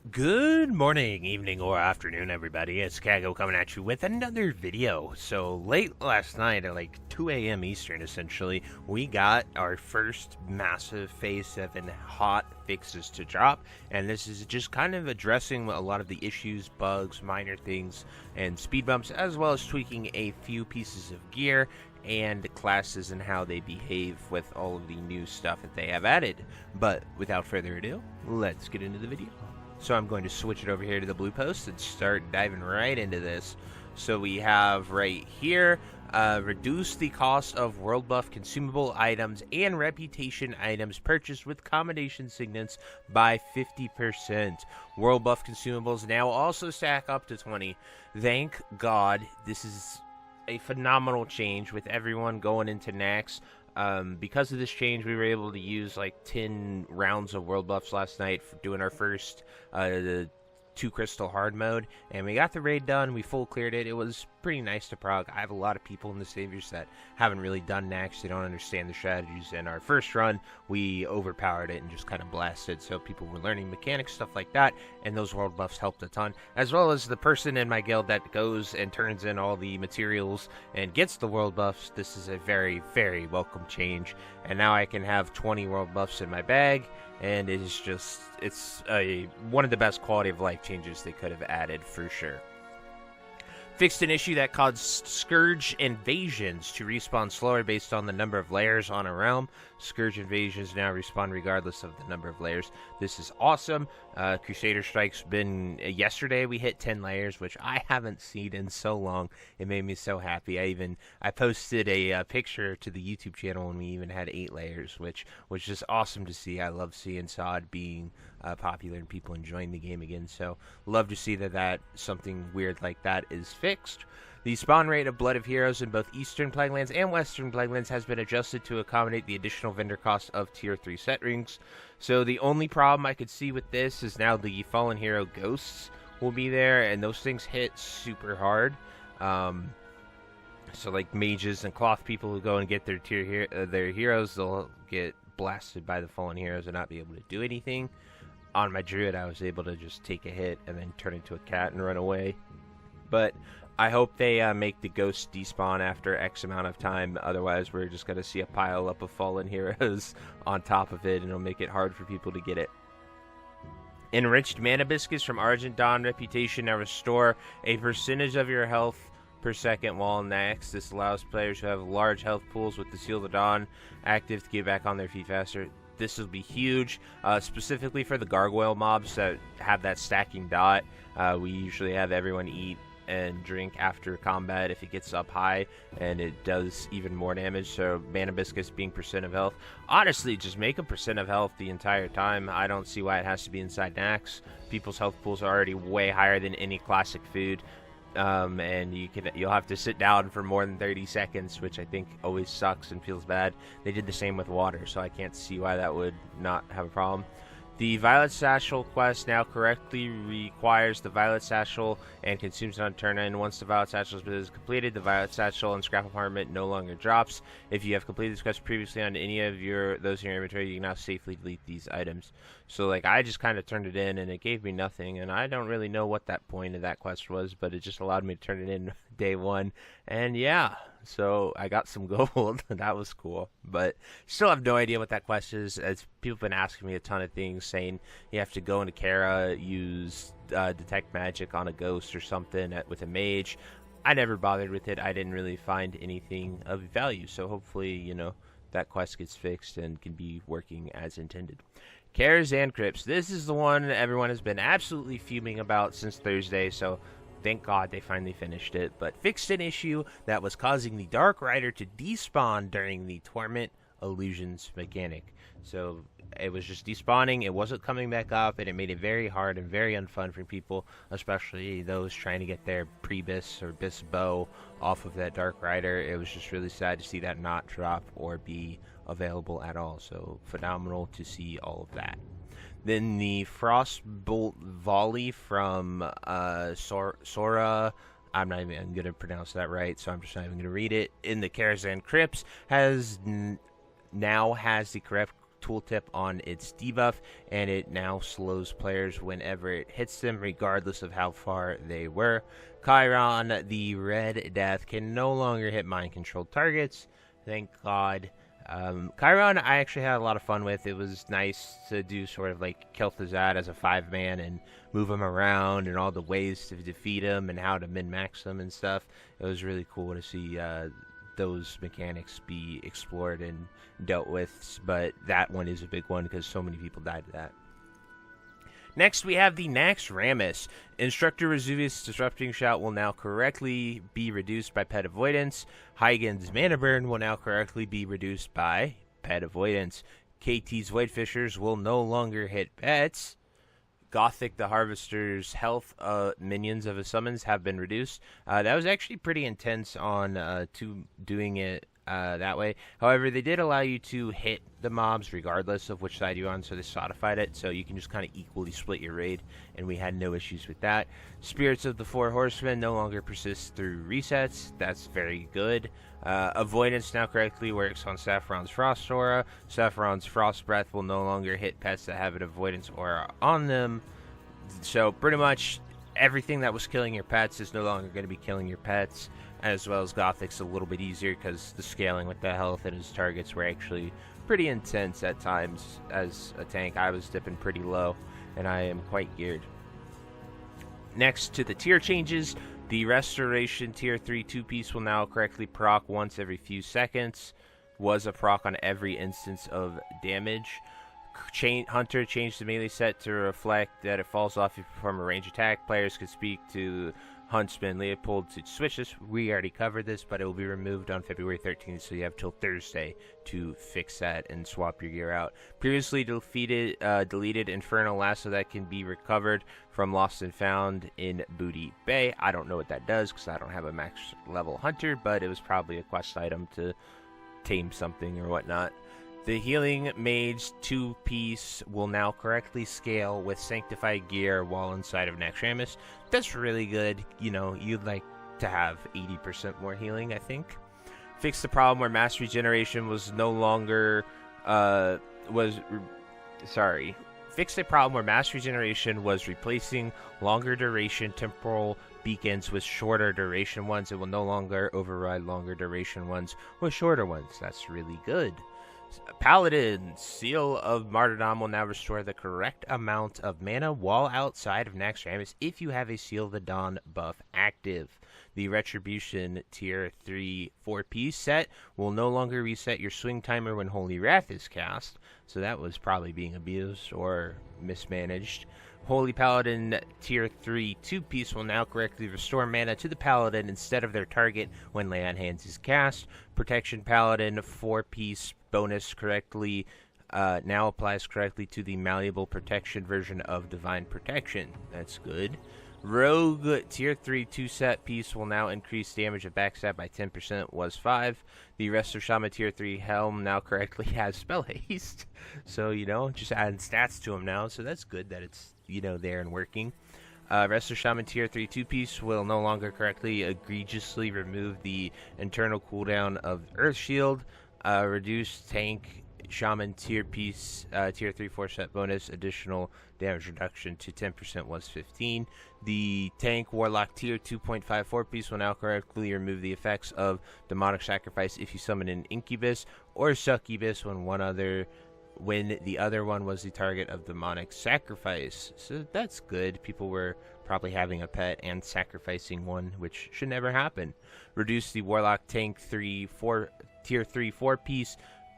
Good morning, evening, or afternoon, everybody. It's Kaghoe coming at you with another video. So, late last night at like 2 a.m. Eastern, essentially, we got our first massive Phase 7 Hotfixes to drop. And this is just kind of addressing a lot of the issues, bugs, minor things, and speed bumps, as well as tweaking a few pieces of gear and classes and how they behave with all of the new stuff that they have added. But without further ado, let's get into the video. So I'm going to switch it over here to the blue post and start diving right into this. So we have right here, reduce the cost of world buff consumable items and reputation items purchased with combination signets by 50%. World buff consumables now also stack up to 20. Thank God, this is a phenomenal change with everyone going into Nax. Because of this change, we were able to use like 10 rounds of world buffs last night for doing our first 2 crystal hard mode, and we got the raid done. We full cleared it. It was pretty nice to prog. I have a lot of people in the saviors that haven't really done Nax. They don't understand the strategies. And our first run, we overpowered it and just kind of blasted. So people were learning mechanics, stuff like that, and those world buffs helped a ton. As well as the person in my guild that goes and turns in all the materials and gets the world buffs. This is a very, very welcome change. And now I can have 20 world buffs in my bag. And it's one of the best quality of life changes they could have added for sure. Fixed an issue that caused Scourge invasions to respawn slower based on the number of layers on a realm. Scourge invasions now respawn regardless of the number of layers. This is awesome. Crusader Strike's been... yesterday we hit 10 layers, which I haven't seen in so long. It made me so happy. I posted a picture to the YouTube channel when we even had 8 layers, which was just awesome to see. I love seeing SOD being popular and people enjoying the game again. So love to see that something weird like that is fixed. The spawn rate of Blood of Heroes in both Eastern Plaguelands and Western Plaguelands has been adjusted to accommodate the additional vendor cost of Tier 3 set rings. So the only problem I could see with this is now the Fallen Hero Ghosts will be there, and those things hit super hard. So like mages and cloth people who go and get their their heroes, they'll get blasted by the Fallen Heroes and not be able to do anything. On my druid, I was able to just take a hit and then turn into a cat and run away. But I hope they make the ghosts despawn after X amount of time. Otherwise, we're just going to see a pile up of fallen heroes on top of it, and it'll make it hard for people to get it. Enriched Mana Biscuits from Argent Dawn Reputation now restore a percentage of your health per second while Nax. This allows players who have large health pools with the Seal of the Dawn active to get back on their feet faster. This will be huge, specifically for the gargoyle mobs that have that stacking dot. We usually have everyone eat and drink after combat if it gets up high, and it does even more damage. So Mana Biscuits being percent of health. Honestly, just make a percent of health the entire time. I don't see why it has to be inside Nax. People's health pools are already way higher than any classic food. And you'll have to sit down for more than 30 seconds, which I think always sucks and feels bad. They did the same with water, so I can't see why that would not have a problem. The Violet Satchel quest now correctly requires the Violet Satchel and consumes it on turn end. Once the Violet Satchel is completed, the Violet Satchel and Scrap Apartment no longer drops. If you have completed this quest previously on any of those in your inventory, you can now safely delete these items. So like I just kind of turned it in and it gave me nothing, and I don't really know what that point of that quest was, but it just allowed me to turn it in day 1. And yeah, so I got some gold. That was cool, but still have no idea what that quest is. As people have been asking me a ton of things, saying you have to go into Kara, use detect magic on a ghost or something with a mage. I never bothered with it. I didn't really find anything of value, so hopefully that quest gets fixed and can be working as intended. Karazhan Crypts. This is the one everyone has been absolutely fuming about since Thursday, so thank God they finally finished it. But fixed an issue that was causing the Dark Rider to despawn during the Torment Illusions mechanic. So it was just despawning, it wasn't coming back up, and it made it very hard and very unfun for people, especially those trying to get their pre-bis or bis bow off of that Dark Rider. It was just really sad to see that not drop or be available at all. So phenomenal to see all of that. Then the Frostbolt Volley from Sora. I'm not even going to pronounce that right, so I'm just not even going to read it. In the Karazhan Crypts now has the correct tooltip on its debuff, and it now slows players whenever it hits them, regardless of how far they were. Chiron, the Red Death, can no longer hit mind-controlled targets. Thank God. Chiron, I actually had a lot of fun with. It was nice to do sort of like Kel'Thuzad as a 5-man and move him around and all the ways to defeat him and how to min-max him and stuff. It was really cool to see those mechanics be explored and dealt with, but that one is a big one because so many people died to that. Next, we have the Naxxramas. Instructor Vesuvius' Disrupting Shout will now correctly be reduced by Pet Avoidance. Huygen's Mana Burn will now correctly be reduced by Pet Avoidance. KT's Void Fishers will no longer hit pets. Gothic the Harvester's health minions of his summons have been reduced. That was actually pretty intense on doing it that way. However, they did allow you to hit the mobs regardless of which side you're on, so they solidified it, so you can just kind of equally split your raid, and we had no issues with that. Spirits of the Four Horsemen no longer persist through resets. That's very good. Avoidance now correctly works on Saffron's Frost Aura. Saffron's Frost Breath will no longer hit pets that have an Avoidance Aura on them. So pretty much everything that was killing your pets is no longer going to be killing your pets, as well as Gothic's a little bit easier because the scaling with the health and his targets were actually pretty intense at times. As a tank, I was dipping pretty low, and I am quite geared. Next to the tier changes, the Restoration Tier 3 2-piece will now correctly proc once every few seconds. Was a proc on every instance of damage. Hunter changed the melee set to reflect that it falls off if you perform a range attack. Players could speak to Huntsman Leopold to switch this. We already covered this, but it will be removed on February 13th, so you have till Thursday to fix that and swap your gear out. Previously deleted Infernal Lasso that can be recovered from Lost and Found in Booty Bay. I don't know what that does because I don't have a max level Hunter, but it was probably a quest item to tame something or whatnot. The Healing Mage 2-piece will now correctly scale with Sanctified Gear while inside of Naxxramas. That's really good. You know, you'd like to have 80% more healing, I think. Fix the problem where Mass Regeneration was no longer... Fix the problem where Mass Regeneration was replacing longer duration temporal beacons with shorter duration ones. It will no longer override longer duration ones with shorter ones. That's really good. Paladin, Seal of Martyrdom will now restore the correct amount of mana while outside of Naxxramas if you have a Seal of the Dawn buff active. The Retribution Tier 3 4-piece set will no longer reset your swing timer when Holy Wrath is cast, so that was probably being abused or mismanaged. Holy Paladin Tier 3 2-piece will now correctly restore mana to the Paladin instead of their target when Lay on Hands is cast. Protection Paladin 4-piece bonus correctly now applies correctly to the malleable protection version of Divine Protection. That's good. Rogue Tier 3 2-set piece will now increase damage of backstab by 10%, was 5. The Resto Shaman Tier 3 helm now correctly has Spell Haste. So, you know, just adding stats to him now, so that's good that it's, you know, there and working. Resto Shaman Tier 3 2-piece will no longer correctly egregiously remove the internal cooldown of Earth Shield. Reduce Tank Shaman Tier 3 4-set bonus, additional damage reduction to 10% was 15. The Tank Warlock Tier 2.5 piece will now correctly remove the effects of Demonic Sacrifice if you summon an Incubus or Succubus when the other one was the target of Demonic Sacrifice. So that's good. People were probably having a pet and sacrificing one, which should never happen. Reduce the Warlock Tank Tier 3 4-piece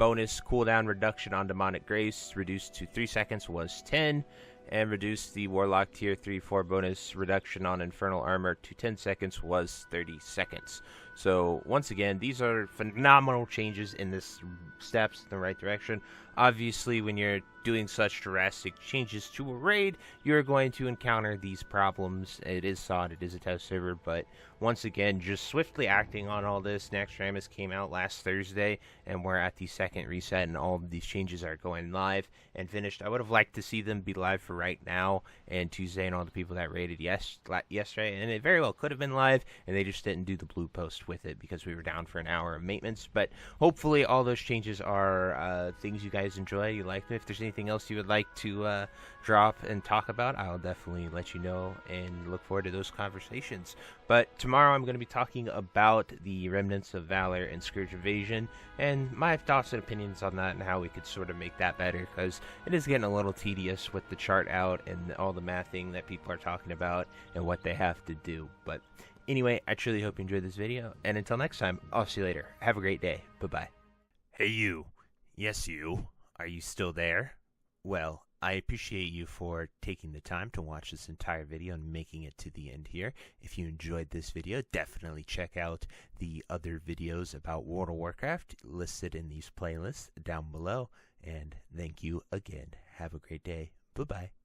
bonus cooldown reduction on Demonic Grace, reduced to 3 seconds, was 10. And reduce the Warlock Tier 3 4 bonus reduction on Infernal Armor to 10 seconds, was 30 seconds. So, once again, these are phenomenal changes in this steps in the right direction. Obviously, when you're doing such drastic changes to a raid, you're going to encounter these problems. It is SOD, it is a test server, but once again, just swiftly acting on all this. Naxxramas came out last Thursday, and we're at the second reset, and all of these changes are going live and finished. I would have liked to see them be live for right now and Tuesday and all the people that raided yesterday, and it very well could have been live, and they just didn't do the blue post messed with it because we were down for an hour of maintenance. But hopefully all those changes are things you guys enjoy, you like them. If there's anything else you would like to drop and talk about, I'll definitely let you know and look forward to those conversations. But tomorrow I'm going to be talking about the Remnants of Valor and Scourge Invasion and my thoughts and opinions on that and how we could sort of make that better, because it is getting a little tedious with the chart out and all the mathing that people are talking about and what they have to do. But anyway, I truly hope you enjoyed this video, and until next time, I'll see you later. Have a great day. Bye-bye. Hey you. Yes you. Are you still there? Well, I appreciate you for taking the time to watch this entire video and making it to the end here. If you enjoyed this video, definitely check out the other videos about World of Warcraft listed in these playlists down below. And thank you again. Have a great day. Bye-bye.